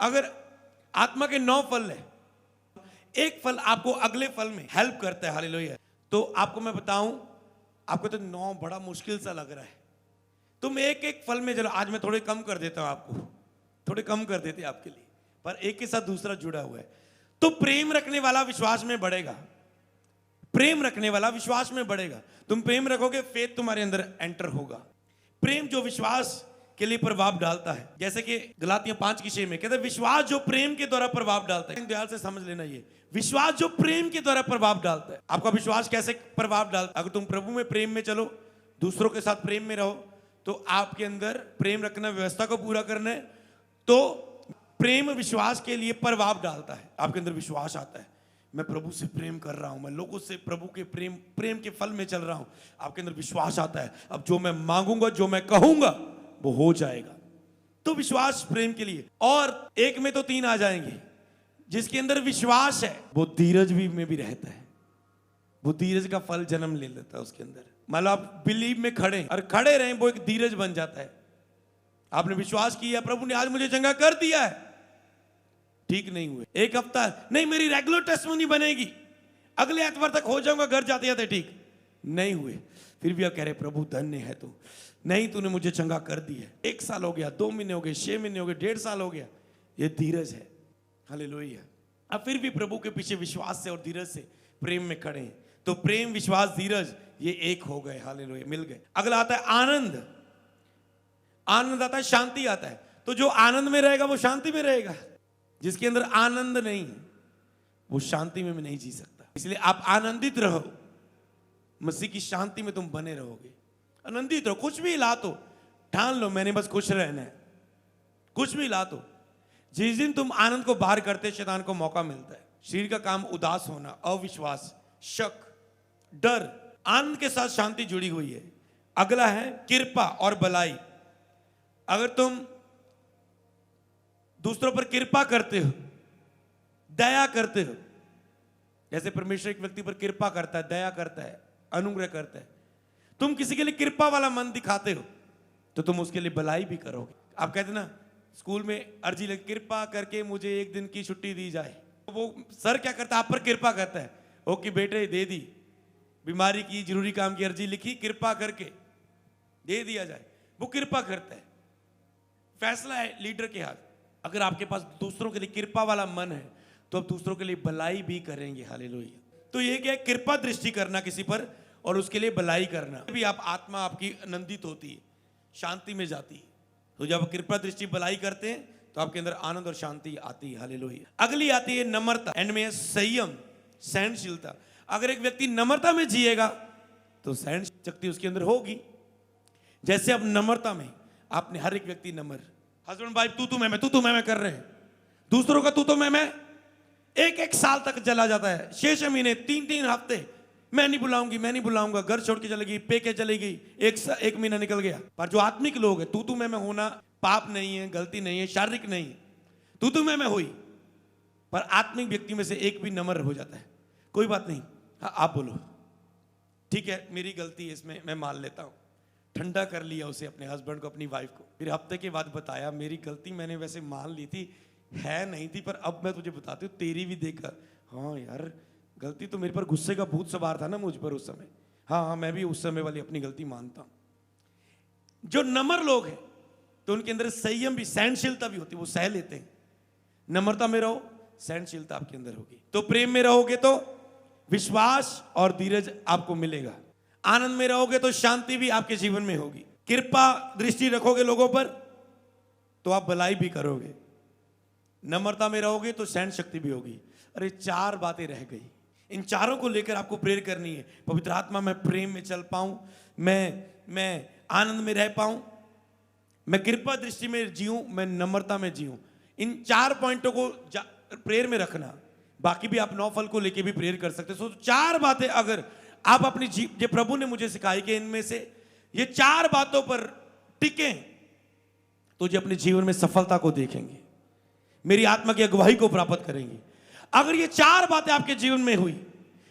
अगर आत्मा के 9 फल है, एक फल आपको अगले फल में हेल्प करता है, हालेलुया। तो आपको मैं बताऊं, आपको तो 9 बड़ा मुश्किल सा लग रहा है, तुम एक एक फल में चलो। आज मैं थोड़े कम कर देता हूं, आपको थोड़े कम कर देते हैं आपके लिए, पर एक के साथ दूसरा जुड़ा हुआ है। तो प्रेम रखने वाला विश्वास में बढ़ेगा, प्रेम रखने वाला विश्वास में बढ़ेगा। तुम प्रेम रखोगे, फेथ तुम्हारे अंदर एंटर होगा। प्रेम जो विश्वास के लिए प्रभाव डालता है, जैसे कि गलातियां 5:6 में कहते हैं, विश्वास जो प्रेम के द्वारा प्रभाव डालता है। ध्यान से समझ लेना, ये विश्वास जो प्रेम के द्वारा प्रभाव डालता है। आपका विश्वास कैसे प्रभाव डालता है? अगर तुम प्रभु में प्रेम में चलो, दूसरों के साथ प्रेम में रहो, तो आपके अंदर प्रेम रखना, व्यवस्था को पूरा करना है, तो प्रेम विश्वास के लिए प्रभाव डालता है। आपके अंदर विश्वास आता है, मैं प्रभु से प्रेम कर रहा हूं, मैं लोगों से प्रभु के प्रेम के फल में चल रहा हूं। आपके अंदर विश्वास आता है, अब जो मैं मांगूंगा, जो मैं कहूंगा, वो हो जाएगा। तो विश्वास प्रेम के लिए। और एक में तो 3 आ जाएंगे। जिसके अंदर विश्वास है वो धीरज में भी रहता है, वो धीरज का फल जन्म ले लेता है उसके अंदर। मान लो आप बिलीव में खड़े और खड़े रहें, वो एक धीरज बन जाता है। आपने विश्वास किया, प्रभु ने आज मुझे चंगा कर दिया है, ठीक नहीं हुए, एक हफ्ता नहीं, मेरी रेगुलर टेस्टिमनी बनेगी, अगले एतवार तक हो जाऊंगा घर जाते जाते, ठीक नहीं हुए, फिर भी आप कह रहे प्रभु धन्य है तू, नहीं तूने मुझे चंगा कर दिया है। 1 साल हो गया, 2 महीने हो गए, 6 महीने हो गए, 1.5 साल हो गया, ये धीरज है, हालेलुया। अब फिर भी प्रभु के पीछे विश्वास से और धीरज से प्रेम में खड़े हैं, तो प्रेम, विश्वास, धीरज ये एक हो गए, हालेलुया, मिल गए। अगला आता है आनंद। आनंद आता है, शांति आता है। तो जो आनंद में रहेगा वो शांति में रहेगा। जिसके अंदर आनंद नहीं, वो शांति में नहीं जी सकता। इसलिए आप आनंदित रहो, मसीह की शांति में तुम बने रहोगे। आनंदित रहो, कुछ भी ला तो ठान लो, मैंने बस खुश रहना है, कुछ भी ला तो। जिस दिन तुम आनंद को बाहर करते, शैतान को मौका मिलता है। शरीर का काम उदास होना, अविश्वास, शक, डर, आनंद के साथ शांति जुड़ी हुई है। अगला है कृपा और भलाई। अगर तुम दूसरों पर कृपा करते हो, दया करते हो, जैसे परमेश्वर एक व्यक्ति पर कृपा करता है, दया करता है, अनुग्रह करता है, तुम किसी के लिए कृपा वाला मन दिखाते हो, तो तुम उसके लिए भलाई भी करोगे। आप कहते ना, स्कूल में अर्जी लगी, कृपा करके मुझे 1 दिन की छुट्टी दी जाए, वो सर क्या करता है, आप पर कृपा करता है, ओके बेटे दे दी, बीमारी की, जरूरी काम की अर्जी लिखी, कृपा करके दे दिया जाए, वो कृपा करता है। फैसला है लीडर के हाथ। अगर आपके पास दूसरों के लिए कृपा वाला मन है, तो आप दूसरों के लिए भलाई भी करेंगे, हालेलुया। तो ये क्या है, कृपा दृष्टि करना किसी पर और उसके लिए भलाई करना भी। आप आत्मा आपकी आनंदित होती है, शांति में जाती है। तो जब आप कृपा दृष्टि भलाई करते हैं, तो आपके अंदर आनंद और शांति आती है, हालेलुया। अगली आती है नम्रता, एंड में संयम, सहनशीलता। अगर एक व्यक्ति नम्रता में जिएगा, तो सहन शक्ति उसके अंदर होगी। जैसे अब नम्रता में आपने, हर एक व्यक्ति नम्र, हस्बैंड वाइफ तू तू मैं कर रहे हैं, दूसरों का तू मैं 1 साल तक चला जाता है, 6 महीने, 3 हफ्ते, मैं नहीं बुलाऊंगा, घर छोड़ के चले गई, पे के चली गई, 1 महीना निकल गया। पर जो आत्मिक लोग है, तू मैं होना पाप नहीं है, गलती नहीं है, शारीरिक नहीं है, तू मैं हुई। पर आत्मिक व्यक्ति में से एक भी नम्र हो जाता है, कोई बात नहीं, हाँ आप बोलो, ठीक है मेरी गलती है, इसमें मैं मान लेता हूं। ठंडा कर लिया उसे, अपने हस्बैंड को, अपनी वाइफ को। फिर हफ्ते के बाद बताया, मेरी गलती मैंने वैसे मान ली थी, है नहीं थी, पर अब मैं तुझे बताती हूँ, तेरी भी देखा, हाँ यार गलती तो मेरे पर, गुस्से का भूत सवार था ना मुझ पर उस समय, हाँ मैं भी उस समय वाली अपनी गलती मानता हूँ। जो नम्र लोग हैं, तो उनके अंदर संयम भी, सहनशीलता भी होती है, वो सह लेते हैं। नम्रता में रहो, सहनशीलता आपके अंदर होगी। तो प्रेम में रहोगे तो विश्वास और धीरज आपको मिलेगा। आनंद में रहोगे तो शांति भी आपके जीवन में होगी। कृपा दृष्टि रखोगे लोगों पर, तो आप भलाई भी करोगे। नम्रता में रहोगे तो सहन शक्ति भी होगी। अरे 4 बातें रह गई, इन चारों को लेकर आपको प्रेयर करनी है। पवित्र आत्मा, मैं प्रेम में चल पाऊं, मैं आनंद में रह पाऊं, मैं कृपा दृष्टि में जीऊं, मैं नम्रता में जीऊं। इन 4 पॉइंटों को प्रेयर में रखना। बाकी भी आप 9 फल को लेकर भी प्रेयर कर सकते हो। 4 बातें अगर आप अपनी जो प्रभु ने मुझे सिखाई कि इनमें से ये 4 बातों पर टिके, तो जो अपने जीवन में सफलता को देखेंगे, मेरी आत्मा की अगुवाई को प्राप्त करेंगे। अगर ये 4 बातें आपके जीवन में हुई,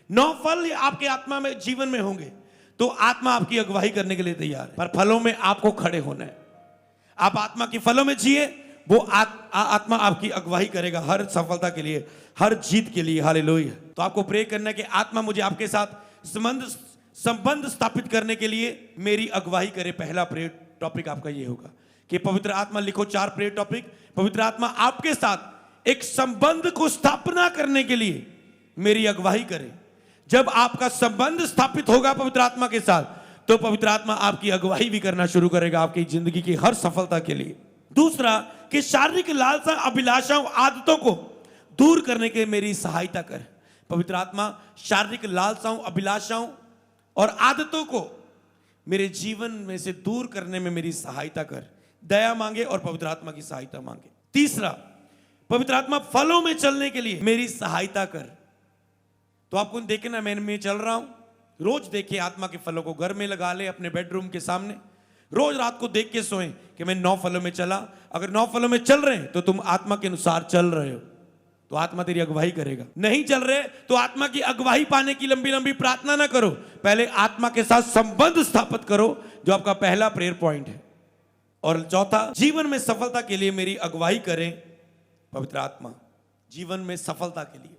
9 फल आपके आत्मा में जीवन में होंगे, तो आत्मा आपकी अगुवाई करने के लिए तैयार है। पर फलों में आपको खड़े होना है। आप आत्मा के फलों में जिए, वो आत्मा आपकी अगुवाई करेगा हर सफलता के लिए, हर जीत के लिए। हालेलुया। तो आपको प्रे करना है कि आत्मा मुझे आपके साथ संबंध स्थापित करने के लिए मेरी अगुवाई करे। पहला प्रेयर टॉपिक आपका ये होगा कि पवित्र आत्मा, लिखो 4 प्रेयर टॉपिक। पवित्र आत्मा आपके साथ एक संबंध को स्थापना करने के लिए मेरी अगुवाई करे। जब आपका संबंध स्थापित होगा पवित्र आत्मा के साथ, तो पवित्र आत्मा आपकी अगुवाई भी करना शुरू करेगा आपकी जिंदगी की हर सफलता के लिए। दूसरा कि शारीरिक लालसा, अभिलाषाओं, आदतों को दूर करने के मेरी सहायता कर। पवित्र आत्मा शारीरिक लालसाओं, अभिलाषाओं और आदतों को मेरे जीवन में से दूर करने में मेरी सहायता कर। दया मांगे और पवित्र आत्मा की सहायता मांगे। तीसरा, पवित्र आत्मा फलों में चलने के लिए मेरी सहायता कर। तो आपको देखना, मैं चल रहा हूं, रोज देखिए आत्मा के फलों को घर में लगा ले, अपने बेडरूम के सामने। रोज रात को देख के सोएं कि मैं 9 फलों में चला। अगर 9 फलों में चल रहे हैं तो तुम आत्मा के अनुसार चल रहे हो, तो आत्मा तेरी अगुवाई करेगा। नहीं चल रहे तो आत्मा की अगुवाई पाने की लंबी लंबी प्रार्थना ना करो, पहले आत्मा के साथ संबंध स्थापित करो, जो आपका पहला प्रेयर पॉइंट है। और चौथा, जीवन में सफलता के लिए मेरी अगुवाई करें पवित्र आत्मा, जीवन में सफलता के लिए।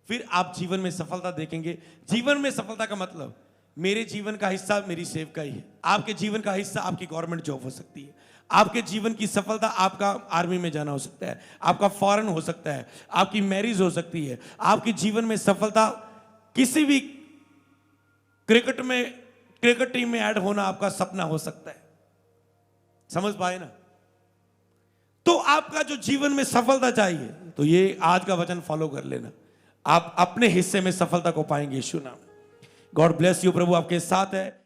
फिर आप जीवन में सफलता देखेंगे। जीवन में सफलता का मतलब मेरे जीवन का हिस्सा मेरी सेवकाई है, आपके जीवन का हिस्सा आपकी गवर्नमेंट जॉब हो सकती है, आपके जीवन की सफलता आपका आर्मी में जाना हो सकता है, आपका फॉरेन हो सकता है, आपकी मैरिज हो सकती है, आपके जीवन में सफलता किसी भी क्रिकेट टीम में ऐड होना आपका सपना हो सकता है। समझ पाए ना? तो आपका जो जीवन में सफलता चाहिए, तो ये आज का वचन फॉलो कर लेना, आप अपने हिस्से में सफलता को पाएंगे यीशु नाम। God bless you. प्रभु आपके साथ है।